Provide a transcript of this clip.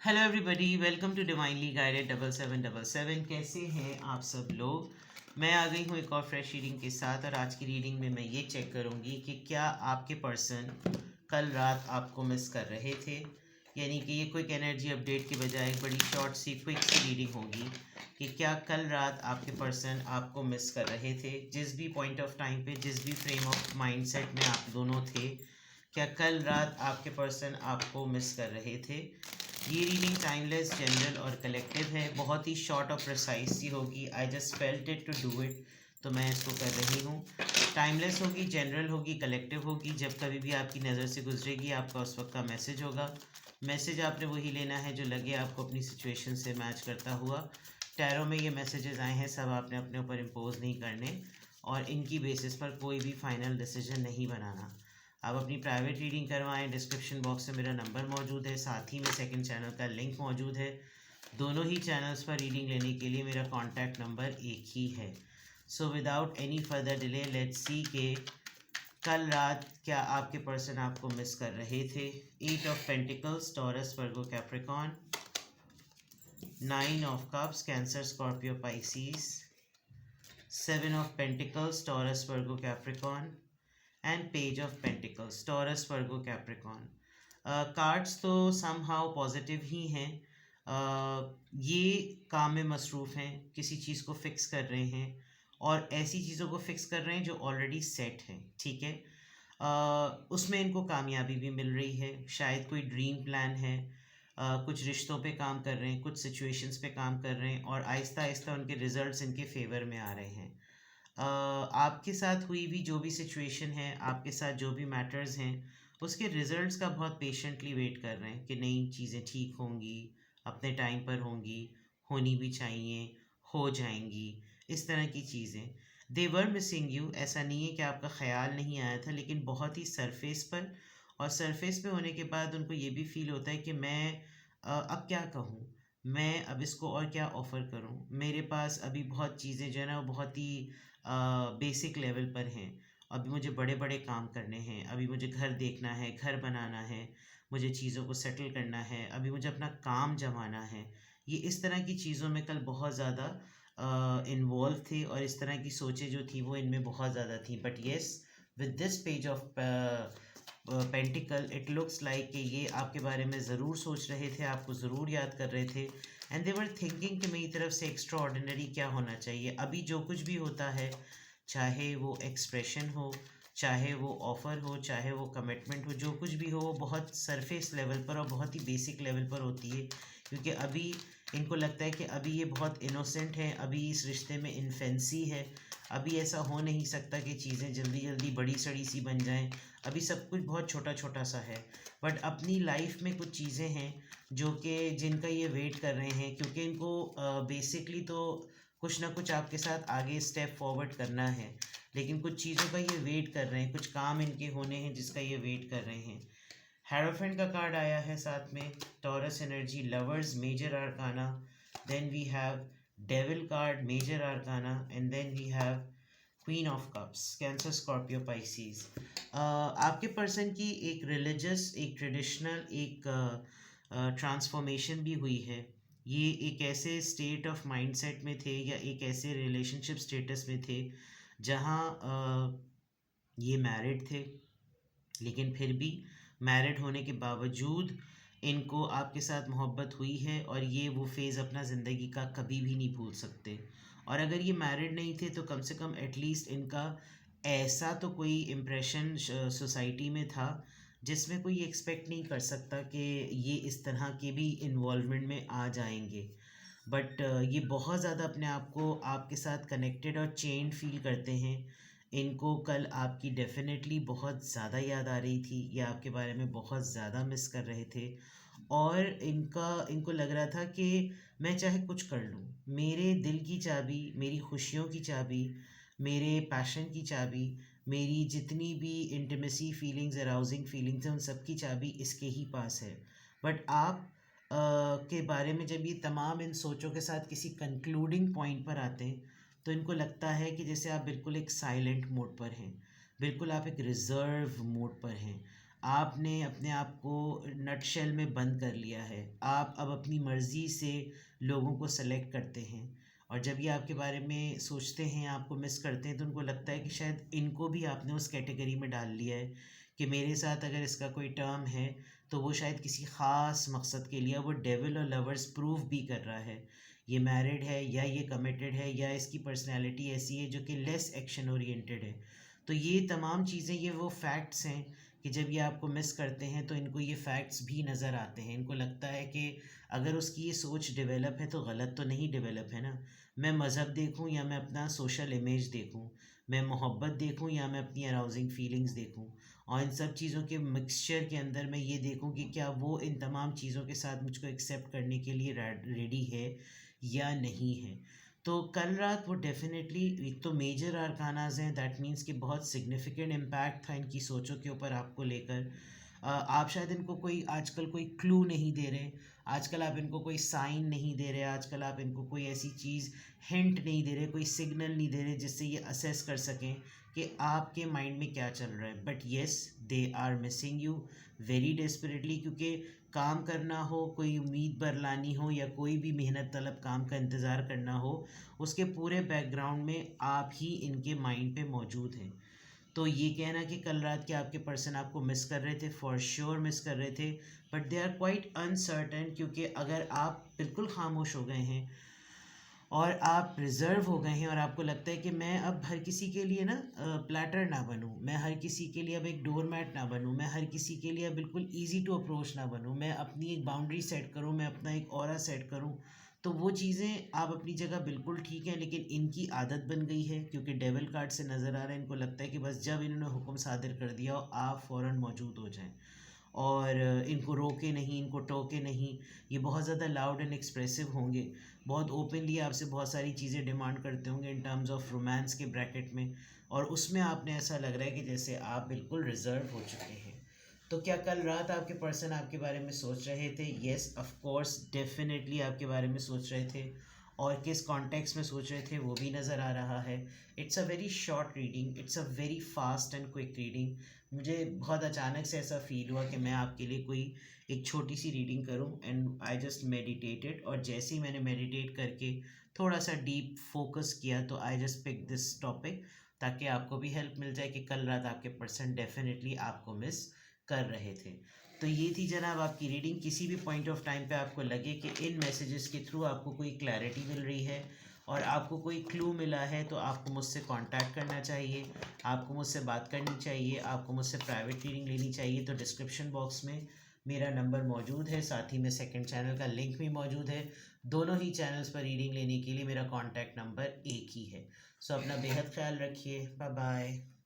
Hello everybody, welcome to divinely guided 7777। कैसे हैं आप सब लोग। मैं आ गई हूँ एक और फ्रेश रीडिंग के साथ, और आज की रीडिंग में मैं ये चेक करूँगी कि क्या आपके पर्सन कल रात आपको मिस कर रहे थे। यानी कि ये क्विक एनर्जी अपडेट के बजाय एक बड़ी शॉर्ट सी क्विक सी रीडिंग होगी कि क्या कल रात आपके पर्सन आपको मिस कर रहे थे, जिस भी पॉइंट ऑफ टाइम पे, जिस भी फ्रेम ऑफ माइंडसेट में आप दोनों थे। क्या कल रात आपके पर्सन आपको मिस कर रहे थे। ये रीडिंग टाइमलेस, जनरल और कलेक्टिव है। बहुत ही शॉर्ट और प्रिसाइज सी होगी। I just felt it to do it, तो मैं इसको कर रही हूँ। टाइमलेस होगी, जनरल होगी, कलेक्टिव होगी। जब कभी भी आपकी नज़र से गुजरेगी, आपका उस वक्त का मैसेज होगा। मैसेज आपने वही लेना है जो लगे आपको अपनी सिचुएशन से मैच करता हुआ। टैरो में ये मैसेजेस आए हैं, सब आपने अपने ऊपर इम्पोज नहीं करने, और इनकी बेसिस पर कोई भी फाइनल डिसीजन नहीं बनाना। आप अपनी प्राइवेट रीडिंग करवाएं। डिस्क्रिप्शन बॉक्स में मेरा नंबर मौजूद है, साथ ही में सेकंड चैनल का लिंक मौजूद है। दोनों ही चैनल्स पर रीडिंग लेने के लिए मेरा कॉन्टैक्ट नंबर एक ही है। So without any further delay, let's see के कल रात क्या आपके पर्सन आपको मिस कर रहे थे। 8 of pentacles, taurus, Virgo, Capricorn. 9 of cups, cancer, Scorpio, Pisces. 7 of pentacles, taurus, Virgo, Capricorn. And page of pentacles, taurus, Virgo, Capricorn. Cards तो समहाउ पॉजिटिव ही हैं। ये काम में मसरूफ़ हैं, किसी चीज़ को फिक्स कर रहे हैं, और ऐसी चीज़ों को फिक्स कर रहे हैं जो ऑलरेडी सेट हैं। ठीक है। उसमें इनको कामयाबी भी मिल रही है। शायद कोई ड्रीम प्लान है। कुछ रिश्तों पे काम कर रहे हैं, कुछ सिचुएशंस पे काम कर रहे हैं, और आहिस्ता आहिस्ता उनके रिजल्ट्स इनके फेवर में आ रहे हैं। आपके साथ हुई भी जो भी सिचुएशन है, आपके साथ जो भी मैटर्स हैं, उसके रिजल्ट्स का बहुत पेशेंटली वेट कर रहे हैं कि नई चीज़ें ठीक होंगी, अपने टाइम पर होंगी, होनी भी चाहिए, हो जाएंगी, इस तरह की चीज़ें। दे वर मिसिंग यू, ऐसा नहीं है कि आपका ख्याल नहीं आया था, लेकिन बहुत ही सरफेस पर। और सरफेस पे होने के बाद उनको ये भी फील होता है कि मैं अब क्या कहूँ, मैं अब इसको और क्या ऑफ़र करूँ। मेरे पास अभी बहुत चीज़ें जो है ना, वो बहुत ही बेसिक लेवल पर हैं। अभी मुझे बड़े बड़े काम करने हैं, अभी मुझे घर देखना है, घर बनाना है, मुझे चीज़ों को सेटल करना है, अभी मुझे अपना काम जमाना है। ये इस तरह की चीज़ों में कल बहुत ज़्यादा इन्वॉल्व थे, और इस तरह की सोचें जो थी वो इनमें बहुत ज़्यादा थी। But yes, with this page of pentacle, it looks like कि ये आपके बारे में ज़रूर सोच रहे थे, आपको ज़रूर याद कर रहे थे। एंड दे वर थिंकिंग कि मेरी तरफ से एक्स्ट्रा ऑर्डिनरी क्या होना चाहिए। अभी जो कुछ भी होता है, चाहे वो एक्सप्रेशन हो, चाहे वो ऑफ़र हो, चाहे वो कमिटमेंट हो, जो कुछ भी हो, वो बहुत सरफेस लेवल पर और बहुत ही बेसिक लेवल पर होती है। क्योंकि अभी इनको लगता है कि अभी ये बहुत इनोसेंट है, अभी इस रिश्ते में इन्फेंसी है। अभी ऐसा हो नहीं सकता कि चीज़ें जल्दी जल्दी बड़ी सड़ी सी बन जाएं। अभी सब कुछ बहुत छोटा छोटा सा है। बट अपनी लाइफ में कुछ चीज़ें हैं जो कि जिनका ये वेट कर रहे हैं, क्योंकि इनको बेसिकली तो कुछ ना कुछ आपके साथ आगे स्टेप फॉरवर्ड करना है। लेकिन कुछ चीज़ों का ये वेट कर रहे हैं, कुछ काम इनके होने हैं जिसका ये वेट कर रहे हैं। हेरोफेंट का कार्ड आया है साथ में। Taurus energy, lovers, major arcana. Then we have devil card, major arcana. And then we have queen of cups, cancer, Scorpio, Pisces. आपके पर्सन की एक रिलीजियस, एक ट्रेडिशनल, एक ट्रांसफॉर्मेशन भी हुई है। ये एक ऐसे स्टेट ऑफ माइंडसेट में थे, या एक ऐसे रिलेशनशिप स्टेटस में थे जहाँ ये मैरिड थे, लेकिन फिर भी मैरिड होने के बावजूद इनको आपके साथ मोहब्बत हुई है, और ये वो फेज़ अपना ज़िंदगी का कभी भी नहीं भूल सकते। और अगर ये मैरिड नहीं थे तो कम से कम एटलीस्ट इनका ऐसा तो कोई इम्प्रेशन सोसाइटी में था जिसमें कोई एक्सपेक्ट नहीं कर सकता कि ये इस तरह के भी इन्वॉल्वमेंट में आ जाएंगे। बट ये बहुत ज़्यादा अपने आप को आपके साथ कनेक्टेड और चेन फील करते हैं। इनको कल आपकी डेफ़िनेटली बहुत ज़्यादा याद आ रही थी, या आपके बारे में बहुत ज़्यादा मिस कर रहे थे। और इनको लग रहा था कि मैं चाहे कुछ कर लूँ, मेरे दिल की चाबी, मेरी खुशियों की चाबी, मेरे पैशन की चाबी, मेरी जितनी भी इंटीमेसी फीलिंग्स, अराउजिंग फीलिंग्स हैं, उन सब की चाबी इसके ही पास है। बट आप के बारे में जब ये तमाम इन सोचों के साथ किसी कंक्लूडिंग पॉइंट पर आते हैं, तो इनको लगता है कि जैसे आप बिल्कुल एक साइलेंट मोड पर हैं, बिल्कुल आप एक रिज़र्व मोड पर हैं। आपने अपने आप को नटशेल में बंद कर लिया है। आप अब अपनी मर्ज़ी से लोगों को सेलेक्ट करते हैं, और जब ये आपके बारे में सोचते हैं, आपको मिस करते हैं, तो उनको लगता है कि शायद इनको भी आपने उस कैटेगरी में डाल लिया है कि मेरे साथ अगर इसका कोई टर्म है तो वो शायद किसी ख़ास मकसद के लिए, वो डेविल और लवर्स प्रूव भी कर रहा है। ये मैरिड है या ये कमिटेड है या इसकी पर्सनैलिटी ऐसी है जो कि लेस एक्शन ओरिएंटेड है। तो ये तमाम चीज़ें, ये वो फैक्ट्स हैं कि जब ये आपको मिस करते हैं तो इनको ये फैक्ट्स भी नज़र आते हैं। इनको लगता है कि अगर उसकी ये सोच डेवलप है तो गलत तो नहीं डेवलप है ना। मैं मज़हब देखूं या मैं अपना सोशल इमेज देखूं, मैं मोहब्बत देखूं या मैं अपनी अराउजिंग फीलिंग्स देखूं, और इन सब चीज़ों के मिक्सचर के अंदर मैं ये देखूं कि क्या वो इन तमाम चीज़ों के साथ मुझको एक्सेप्ट करने के लिए रेडी है या नहीं है। तो कल रात वो डेफिनेटली, एक तो मेजर अरकानाज हैं, दैट मीन्स कि बहुत सिग्निफिकेंट इम्पैक्ट था इनकी सोचों के ऊपर आपको लेकर। आप शायद इनको कोई आजकल कोई क्लू नहीं दे रहे, आजकल आप इनको कोई साइन नहीं दे रहे, आजकल आप इनको कोई ऐसी चीज़ हिंट नहीं दे रहे, कोई सिग्नल नहीं दे रहे जिससे ये असेस कर सकें कि आपके माइंड में क्या चल रहा है। But yes, they are missing you very desperately, क्योंकि काम करना हो, कोई उम्मीद बरलानी हो या कोई भी मेहनत तलब काम का इंतज़ार करना हो, उसके पूरे बैकग्राउंड में आप ही इनके माइंड पे मौजूद हैं। तो ये कहना कि कल रात के आपके पर्सन आपको मिस कर रहे थे, फॉर श्योर मिस कर रहे थे, but they are quite uncertain, क्योंकि अगर आप बिल्कुल खामोश हो गए हैं और आप रिज़र्व हो गए हैं और आपको लगता है कि मैं अब हर किसी के लिए ना प्लेटर ना बनूं, मैं हर किसी के लिए अब एक डोरमैट ना बनूं, मैं हर किसी के लिए बिल्कुल इजी टू अप्रोच ना बनूं, मैं अपनी एक बाउंड्री सेट करूं, मैं अपना एक ऑरा सेट करूं, तो वो चीज़ें आप अपनी जगह बिल्कुल ठीक है, लेकिन इनकी आदत बन गई है, क्योंकि डेविल कार्ड से नज़र आ रहा है, इनको लगता है कि बस जब इन्होंने हुक्म सादिर कर दिया हो आप फ़ौरन मौजूद हो जाएं, और इनको रोके नहीं, इनको टोके नहीं। ये बहुत ज़्यादा लाउड एंड एक्सप्रेसिव होंगे, बहुत ओपनली आपसे बहुत सारी चीज़ें डिमांड करते होंगे इन टर्म्स ऑफ रोमांस के ब्रैकेट में, और उसमें आपने ऐसा लग रहा है कि जैसे आप बिल्कुल रिजर्व हो चुके हैं। तो क्या कल रात आपके पर्सन आपके बारे में सोच रहे थे? येस, ऑफ कोर्स, डेफिनेटली आपके बारे में सोच रहे थे, और किस कॉन्टेक्स्ट में सोच रहे थे वो भी नज़र आ रहा है। It's a very short reading, it's a very fast and quick reading. मुझे बहुत अचानक से ऐसा फील हुआ कि मैं आपके लिए कोई एक छोटी सी रीडिंग करूं, एंड आई जस्ट मेडिटेटेड, और जैसे ही मैंने मेडिटेट करके थोड़ा सा डीप फोकस किया तो I just pick this topic, ताकि आपको भी हेल्प मिल जाए कि कल रात आपके पर्सन डेफिनेटली आपको मिस कर रहे थे। तो ये थी जनाब आपकी रीडिंग। किसी भी पॉइंट ऑफ टाइम पे आपको लगे कि इन मैसेजेस के थ्रू आपको कोई क्लैरिटी मिल रही है और आपको कोई क्लू मिला है, तो आपको मुझसे कांटेक्ट करना चाहिए, आपको मुझसे बात करनी चाहिए, आपको मुझसे प्राइवेट रीडिंग लेनी चाहिए। तो डिस्क्रिप्शन बॉक्स में मेरा नंबर मौजूद है, साथ ही में सेकंड चैनल का लिंक भी मौजूद है। दोनों ही चैनल्स पर रीडिंग लेने के लिए मेरा कॉन्टैक्ट नंबर एक ही है। सो अपना बेहद ख्याल रखिए। Bye bye.